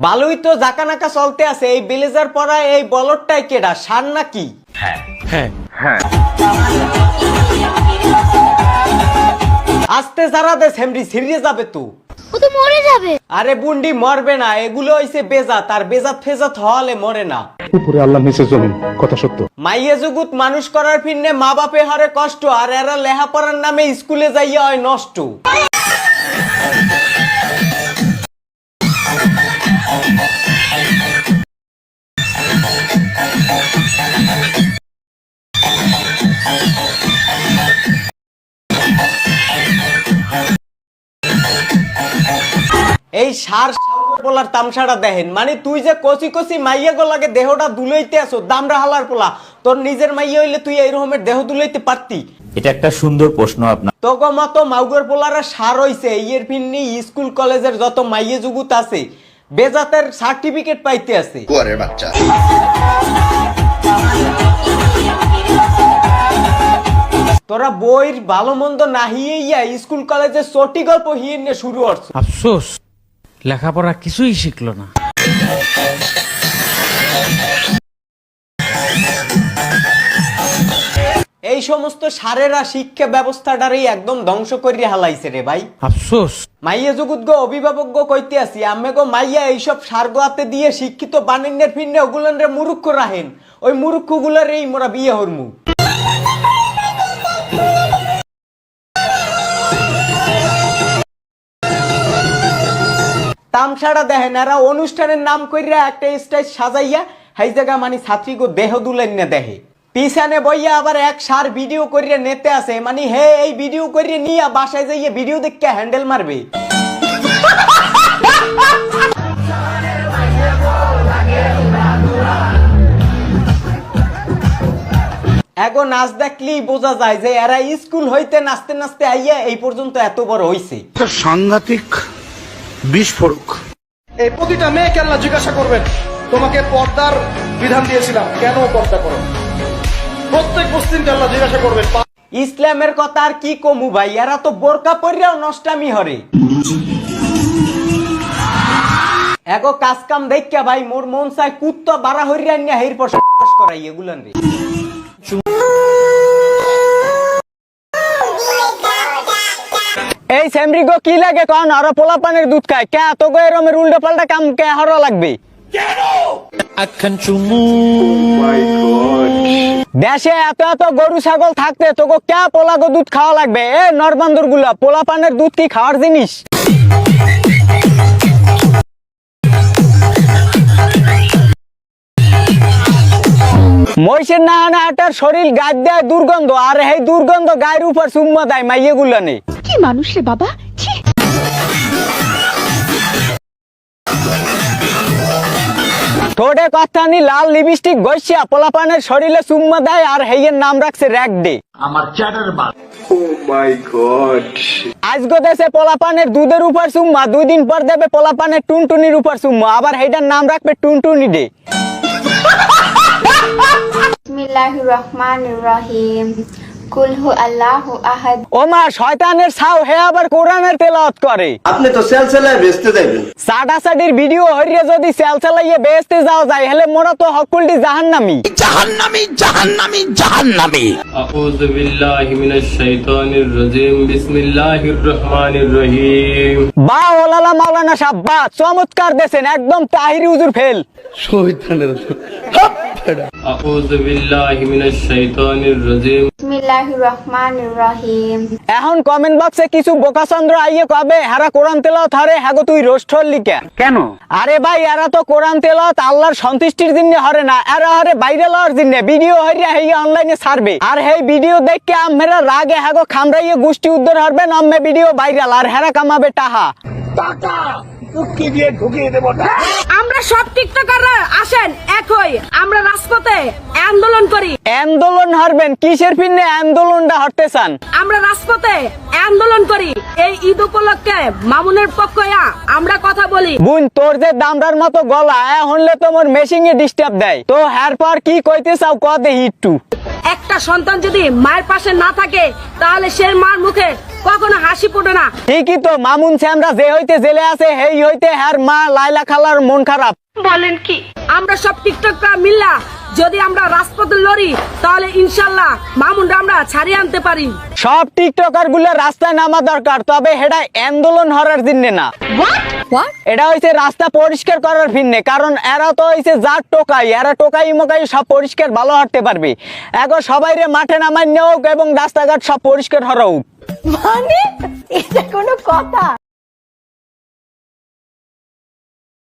ভালোই তো জাকানাকা চলতে আছে। এই ব্লেজার পরা এই বলদটাই কেডা, সার নাকি? হ্যাঁ হ্যাঁ হ্যাঁ। আস্তে সারা দে সেমরি, সিরিয়ে যাবে তো। ও তো মরে যাবে। আরে বুন্ডি মরবে না, এগুলো হইছে বেজাত, আর বেজাত ফেজাত হলে মরে না। উপরে আল্লাহ নিচে জমিন, কথা সত্য। মাইয়ে জুগুত মানুষ করার ফিরনে মা বাপে হারে কষ্ট, আর এরা লেহাপড়ার নামে স্কুলে যাইয়া হয় নষ্ট। এই সার পোলার তামসাটা দেখেন, মানে তুই যে কচি কচি মাইয়া গোলাকে দেহটা দুলাইতে আসো দামরা হালার পোলা, তোর নিজের মাইয়া হইলে তুই এই রকমের দেহ দুলাইতে পারতি? এটা একটা সুন্দর প্রশ্ন আপনার। তোগো মতো মাউগর পোলারা সার হইছে, ইয়ের ফিন্নি স্কুল কলেজের যত মাইয়ে জুগুত আছে বেজাতের সার্টিফিকেট পাইতে আছে। কুয়ারের বাচ্চা। তোরা বইয়ের ভালো মন্দ না হিয়া স্কুল কলেজে চটি গল্প হিয়ে নিয়ে শুরু করছো। আফসোস লেখাপড়া কিছুই শিখলো না। এই সমস্ত সারেরা শিক্ষা ব্যবস্থাটারই একদম ধ্বংস করিয়া হালাইছে রে ভাই। আফসোস মাইয়া জগৎ গো অভিভাবক গো কইতে আসি, আমি গো মাইয়া এইসব সার গোয়াতে দিয়ে শিক্ষিত বানিন্নের ফিরনে ওগুলান রে মুরুক্ষ রাহেন, ওই মুরুক্ষ গুলার এই মোরা বিয়ে হরমু। তামসাটা দেখেন, এরা অনুষ্ঠানের নাম কইরা একটা স্টেজ সাজাইয়া হাই জায়গা মানে ছাত্রী গো দেহ দুলেন না দেখে, পিছনে বইয়া আবার এক সার ভিডিও করিয়া নেতে আছে, মানে হে এই ভিডিও করিয়া নিয়া বাসায় যাইয়া ভিডিও দেখে হ্যান্ডেল মারবে। এগো নাচ দেখলেই বোঝা যায় যে এরা স্কুল হইতে নাচতে নাচতে আইয়া এই পর্যন্ত এত বড় হইছে। সাংঘাতিক বিস্ফোরক। এই প্রতিটা মেয়েকে আল্লাহ জিজ্ঞাসা করবেন, তোমাকে পর্দার বিধান দিয়েছিলাম, কেন পর্দা করো? প্রত্যেক মুসলিমকে আল্লাহ জিজ্ঞাসা করবেন। ইসলামের কথা আর কি কমু ভাই, এরা তো বোরকা পরিয়াও নষ্টামি হরে। এগো কাজ কাম দেখা ভাই মোর মন চাই কুত্তা বাড়া হরিয়া নিয়ে হের পর করাই এগুলান রে। এই সেমরি গো কি লাগে কন, আর পোলা পানের দুধ খায় কে তো গো এরমের উল্টা পাল্টা কাম কে হর লাগবে? দেশে এত এত গরু ছাগল থাকতে তোকে কে পোলা গো দুধ খাওয়া লাগবে? এ নরবান্দর গুলা, পোলা পানের দুধ কি খাওয়ার জিনিস? মহিষের না হাটার শরীর গাছ দেয় দুর্গন্ধ, আর এই দুর্গন্ধ গায়ের উপর চুম্মা দেয় মাইয়ে গুলা নেই। কি মানুষ রে বাবা, ছি। ঠোঁটে কথা নি লাল লিপস্টিক গইছিয়া পোলাপানের শরীরে চুম্মা দেয়, আর হেইয়ের নাম রাখছে র‍্যাক ডে। আমার চ্যাটার বাল। ও মাই গড। আজগো দেশে পোলাপানের দুধের উপর চুম্মা, 2 দিন পর দেবে পোলাপানের টুনটুনির উপর চুম্মা, আবার হেইটার নাম রাখবে টুনটুনি ডে। বিসমিল্লাহির রহমানির রহিম। কুল হু আল্লাহু আহাদ। ও মা, শয়তানের ছাও হে আবার কোরআনের তেলাওয়াত করে। আপনি তো সেলসেলায় বেচতে যাবেন। সাডাসাডির ভিডিও হইরে যদি সেলসেলাইয়ে বেচতে যাও যায়, হেলে মোরা তো হকুলটি জাহান্নামী। জাহান্নামী জাহান্নামী জাহান্নামী। আউযু বিল্লাহি মিনাশ শাইতানির রাজিম। বিসমিল্লাহির রহমানির রহিম। বা ওলালা মাওলানা সাহেব বা চমৎকার দেন, একদম তাহিরি হুজুর ফেল। আউযু বিল্লাহি মিনাশ শাইতানির রাজিম। বিসমিল্লাহির রহমানির রহিম। এখন কমেন্ট বক্সে কিছু বোকাচন্দ্র আইয়ে কবে হারা কোরআন তেলাওয়াত হরে, হ্যাগো তুই রোস্ট হলি কেন? আরে ভাই এরা তো কোরআন তেলাওয়াত আল্লাহর সন্তুষ্টির জন্য হরে না, এরা হরে ভাইরাল হওয়ার জন্য। ভিডিও হইয়া হেইয়া অনলাইনে ছাড়বে, আর হেই ভিডিও দেখে আমেরা রাগে হ্যাগো খামরাইয়ে গোষ্ঠী উদ্ধার হরবে, নম্মে ভিডিও ভাইরাল, আর হেরা কামাবে টাহা। আমরা সব টিকটকাররা আসেন একই, আমরা রাজপথে আন্দোলন করি। আন্দোলন হারবেন কিসের ফিরনে আন্দোলনটা হরতে চান? আমরা রাজপথে আন্দোলন করি। এই ঈদ উপলক্ষে মামুনের পক্ষে আমরা কথা বলি। বুন তোর যে দামড়ার মতো গলা হনলে তোমার মেশিং এ ডিস্টার্ব দেয় তো হ্যার পর কি কইতে চাও ক দে একটু। একটা সন্তান যদি মায়ের পাশে না থাকে তাহলে সে মার মুখে কখনো হাসি ফোটে না। ঠিকই তো, মামুন শ্যামরা যে হইতে জেলে আছে হেই হইতে হ্যার মা লাইলা খালার মন খারাপ। বলেন কি? আমরা সব টিকটকরা মিল্লা যদি আমরা রাজপথে লড়ি তাহলে ইনশাল্লাহ মামুনরা আমরা ছাড়িয়ে আনতে পারি। সব টিকটকার গুলো রাস্তায় নামা দরকার, তবে এটা আন্দোলন হরার জন্য না। এটা হইছে রাস্তা পরিষ্কার করার জন্য, কারণ এরা তো হইছে যার টোকাই, এরা টোকাই মোকাই সব পরিষ্কার ভালো হাঁটতে পারবে। এখন সবাইরে মাঠে নামাই নেওক এবং রাস্তাঘাট সব পরিষ্কার হরাউক। মানে এটা কোনো কথা?